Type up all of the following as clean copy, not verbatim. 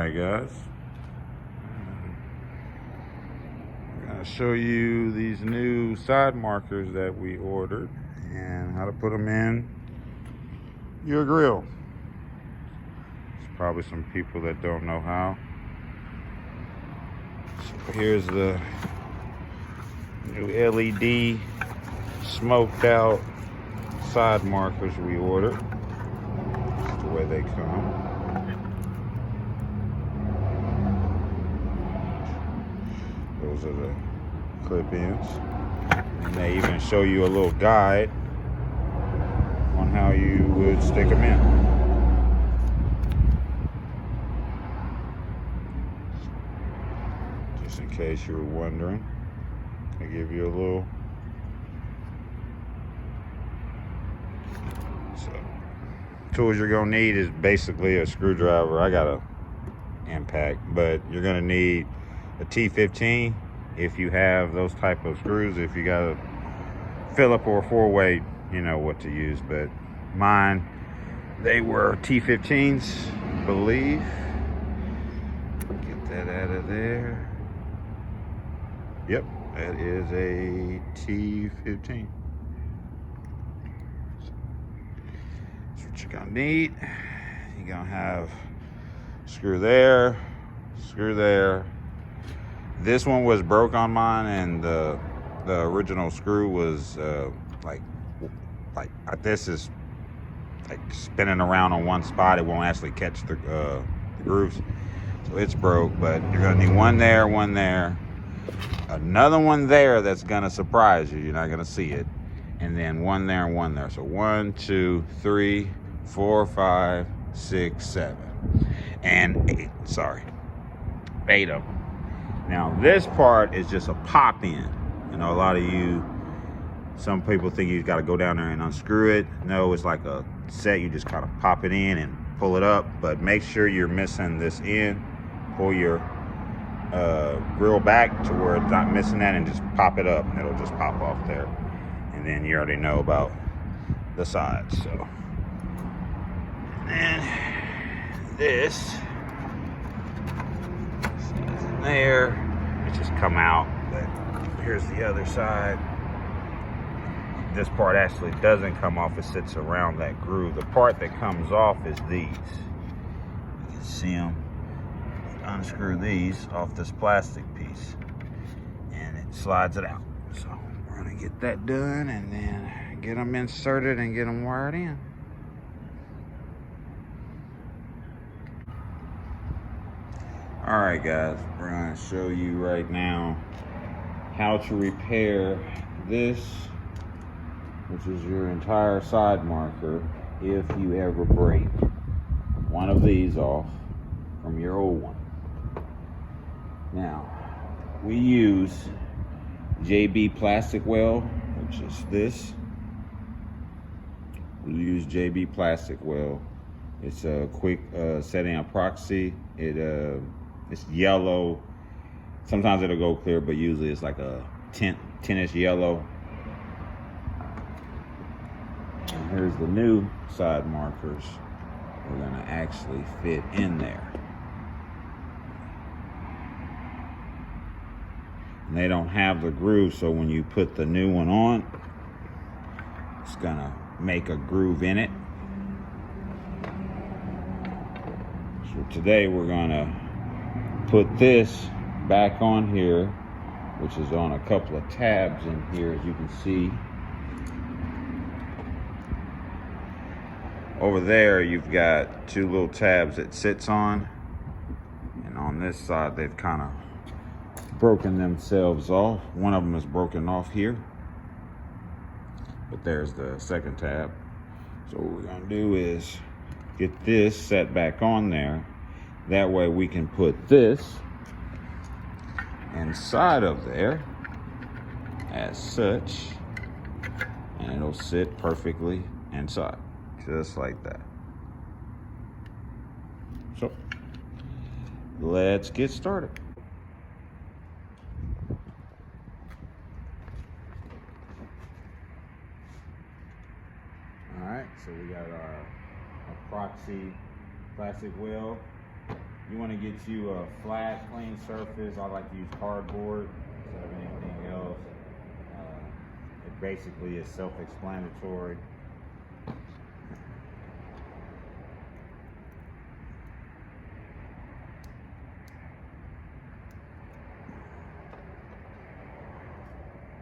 Alright guys, I'm going to show you these new side markers that we ordered and how to put them in your grill. There's probably some people that don't know how. So here's the new LED smoked out side markers we ordered. That's the way they come. Those are the clip-ins. And they even show you a little guide on how you would stick them in. Just in case you were wondering, I give you a little. So, tools you're gonna need is basically a screwdriver. I got a impact, but you're gonna need a T15 if you have those type of screws. If you got a Phillip or a 4-way, you know what to use, but mine, they were T15s, I believe. Get that out of there. Yep, that is a T15. That's what you're gonna need. You're gonna have screw there, screw there. This one was broke on mine, and the original screw was like this is like spinning around on one spot. It won't actually catch the grooves, so it's broke. But you're gonna need one there, another one there that's gonna surprise you. You're not gonna see it, and then one there and one there. So 1, 2, 3, 4, 5, 6, 7, and 8. Sorry, 8 of them. Now this part is just a pop in. You know, a lot of you, some people think you got to go down there and unscrew it. No, it's like a set. You just kind of pop it in and pull it up, but make sure you're missing this end. Pull your grill back to where it's not missing that, and just pop it up, and it'll just pop off there. And then you already know about the sides. So, and then this is in there. It just come out, but here's the other side. This part actually doesn't come off. It sits around that groove. The part that comes off is these. You can see them. Unscrew these off this plastic piece, and it slides it out. So we're gonna get that done, and then get them inserted and get them wired in. All right guys, we're gonna show you right now how to repair this, which is your entire side marker, if you ever break one of these off from your old one. Now, we use JB plastic weld, which is this. We use JB plastic weld. It's a quick setting epoxy. It's yellow. Sometimes it'll go clear, but usually it's like a tintish yellow. And here's the new side markers. We're gonna actually fit in there. And they don't have the groove, so when you put the new one on, it's gonna make a groove in it. So today we're gonna put this back on here, which is on a couple of tabs in here, as you can see. Over there you've got 2 little tabs it sits on, and on this side they've kind of broken themselves off. One of them is broken off here, but there's the second tab. So what we're gonna do is get this set back on there. That way we can put this inside of there as such, and it'll sit perfectly inside, just like that. So let's get started. All right, so we got our epoxy plastic weld You want to get you a flat, clean surface. I like to use cardboard instead of anything else. It basically is self-explanatory.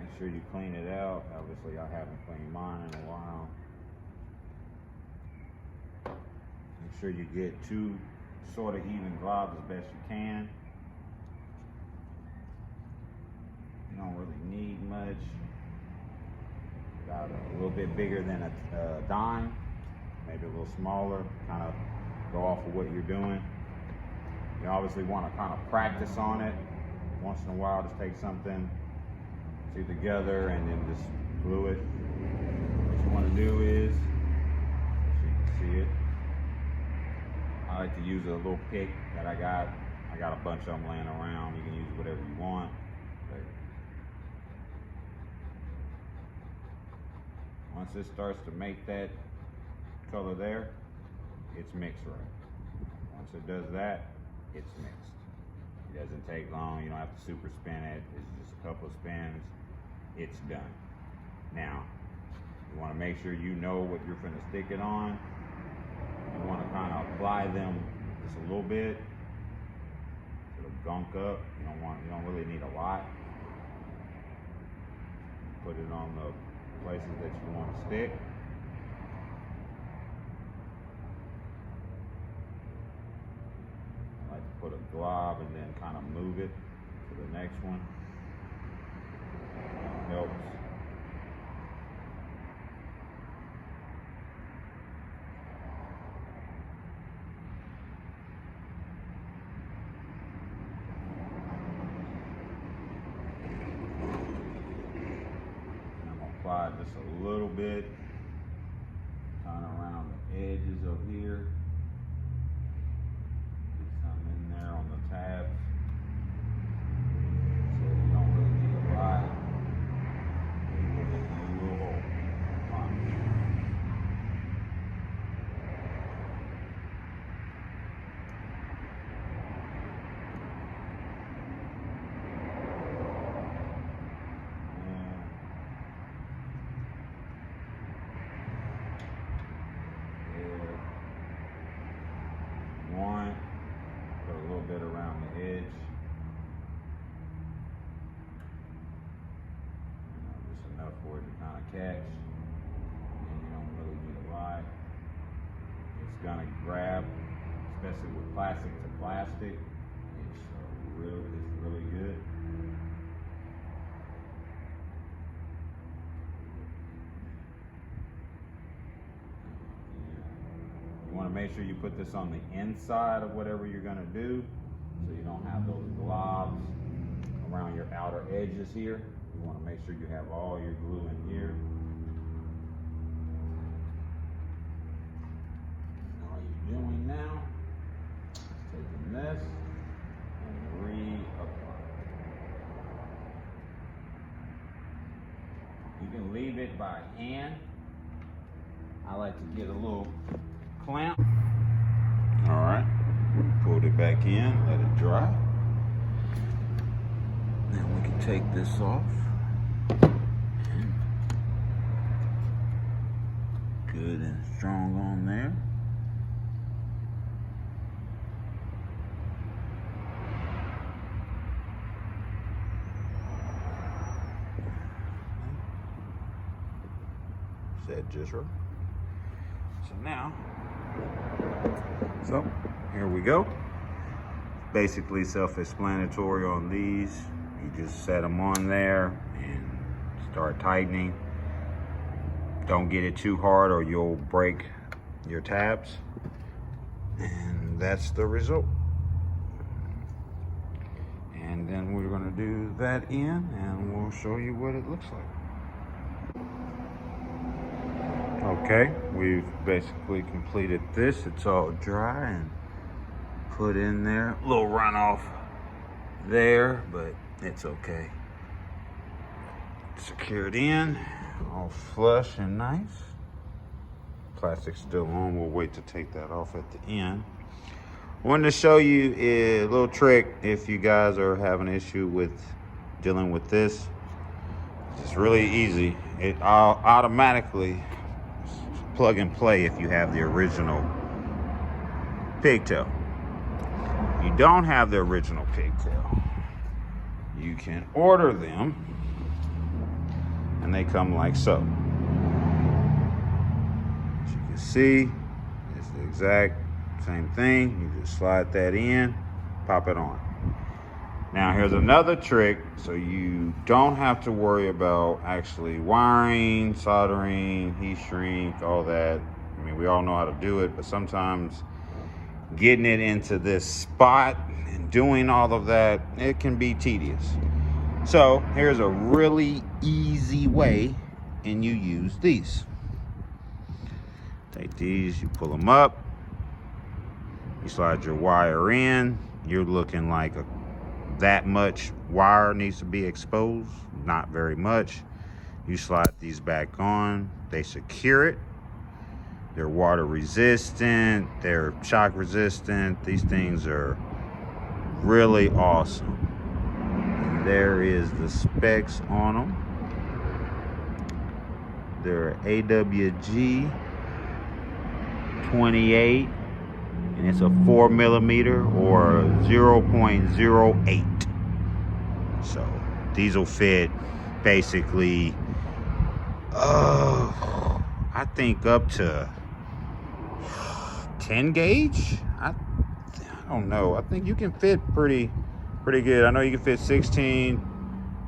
Make sure you clean it out. Obviously, I haven't cleaned mine in a while. Make sure you get two sort of even globs as best you can. You don't really need much. About a little bit bigger than a dime, maybe a little smaller, kind of go off of what you're doing. You obviously want to kind of practice on it. Once in a while, just take something, two together, and then just glue it. What you want to do is, so you can see it, I like to use a little pick that I got. I got a bunch of them laying around. You can use whatever you want. But once it starts to make that color there, it's mixed right. Once it does that, it's mixed. It doesn't take long. You don't have to super spin it. It's just a couple of spins. It's done. Now, you want to make sure you know what you're going to stick it on. You want to kind of apply them just a little bit. It'll gunk up. You don't really need a lot. Put it on the places that you want to stick. I like to put a glob and then kind of move it to the next one. It helps. Apply just a little bit, kind of around the edges of here. Get some in there on the tabs. So you don't really need a lot. A little hole. Put a little bit around the edge. Just enough for it to kind of catch. And you don't really need a lot. It's gonna grab, especially with plastic to plastic. It's really good. You want to make sure you put this on the inside of whatever you're going to do, so you don't have those globs around your outer edges here. You want to make sure you have all your glue in here. All you're doing now is taking this and reapply. You can leave it by hand. I like to get a little clamp. All right, pulled it back in, let it dry. Then we can take this off. Good and strong on there. Set just right. So here we go. Basically self-explanatory on these. You just set them on there and start tightening. Don't get it too hard or you'll break your tabs. And that's the result. And then we're going to do that in and we'll show you what it looks like. Okay, we've basically completed this. It's all dry and put in there. A little runoff there, but it's okay. Secured in, all flush and nice. Plastic's still on. We'll wait to take that off at the end. Wanted to show you a little trick if you guys are having an issue with dealing with this. It's really easy. It automatically plug and play if you have the original pigtail. You don't have the original pigtail, you can order them and they come like so. As you can see, it's the exact same thing. You just slide that in, pop it on. Now here's another trick, so you don't have to worry about actually wiring, soldering, heat shrink, all that. I mean, we all know how to do it, but sometimes getting it into this spot and doing all of that, it can be tedious. So here's a really easy way, and you use these. Take these, you pull them up, you slide your wire in. You're looking like that much wire needs to be exposed, not very much. You slide these back on, they secure it. They're water resistant, they're shock resistant. These things are really awesome. And there is the specs on them. They're AWG 28, and it's a 4mm or 0.08. So these will fit basically, I think up to 10 gauge. I don't know. I think you can fit pretty good. I know you can fit 16,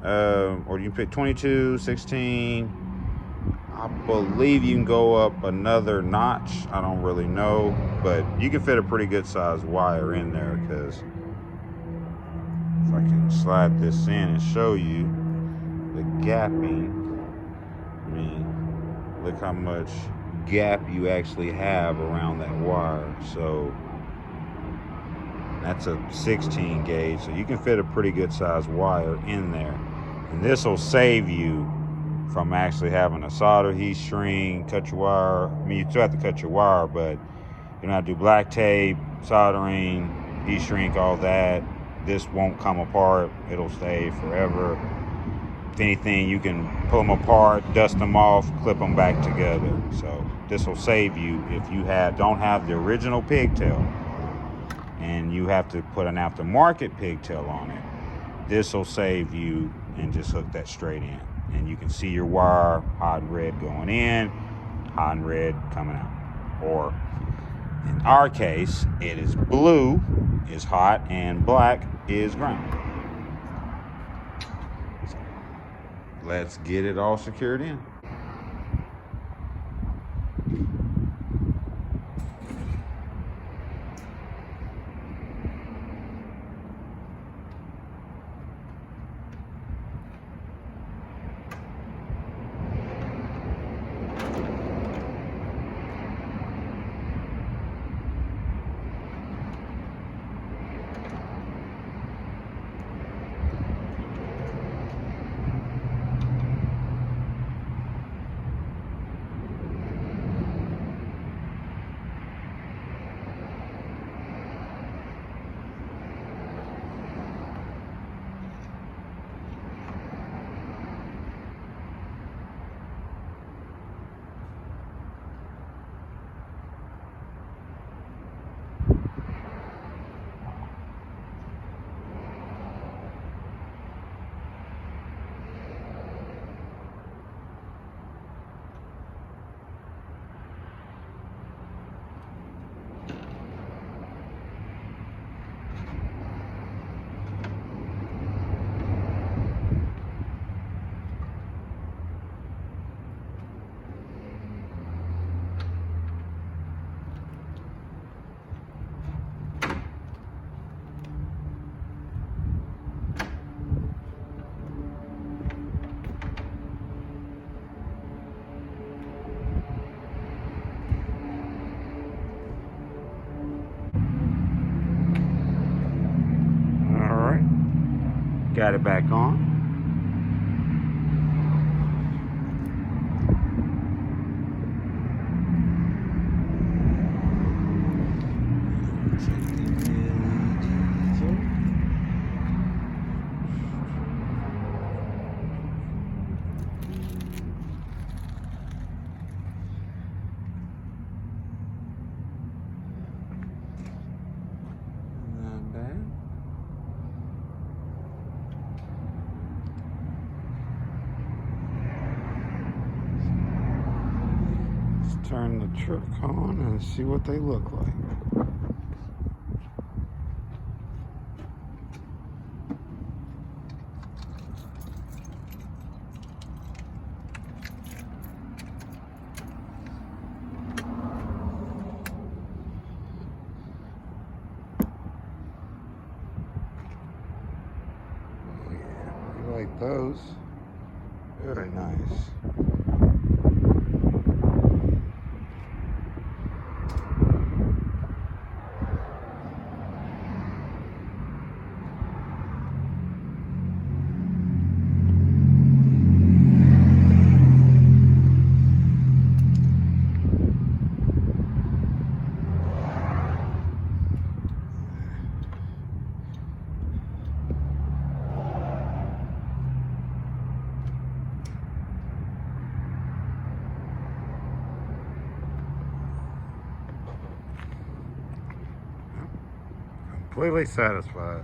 or you can fit 22, 16. I believe you can go up another notch. I don't really know, but you can fit a pretty good size wire in there, because if I can slide this in and show you the gapping, I mean, look how much gap you actually have around that wire. So that's a 16 gauge, so you can fit a pretty good size wire in there, and this will save you from actually having a solder, heat shrink, cut your wire. I mean, you still have to cut your wire, but you don't have to do black tape, soldering, heat shrink, all that. This won't come apart. It'll stay forever. If anything, you can pull them apart, dust them off, clip them back together. So this will save you if you don't have the original pigtail and you have to put an aftermarket pigtail on it. This will save you, and just hook that straight in. And you can see your wire, hot and red going in, hot and red coming out. Or in our case, it is blue is hot and black is ground. So let's get it all secured in. Got it back on. Check these turn the truck on and see what they look like. Yeah, you like those? Very nice. Completely satisfied.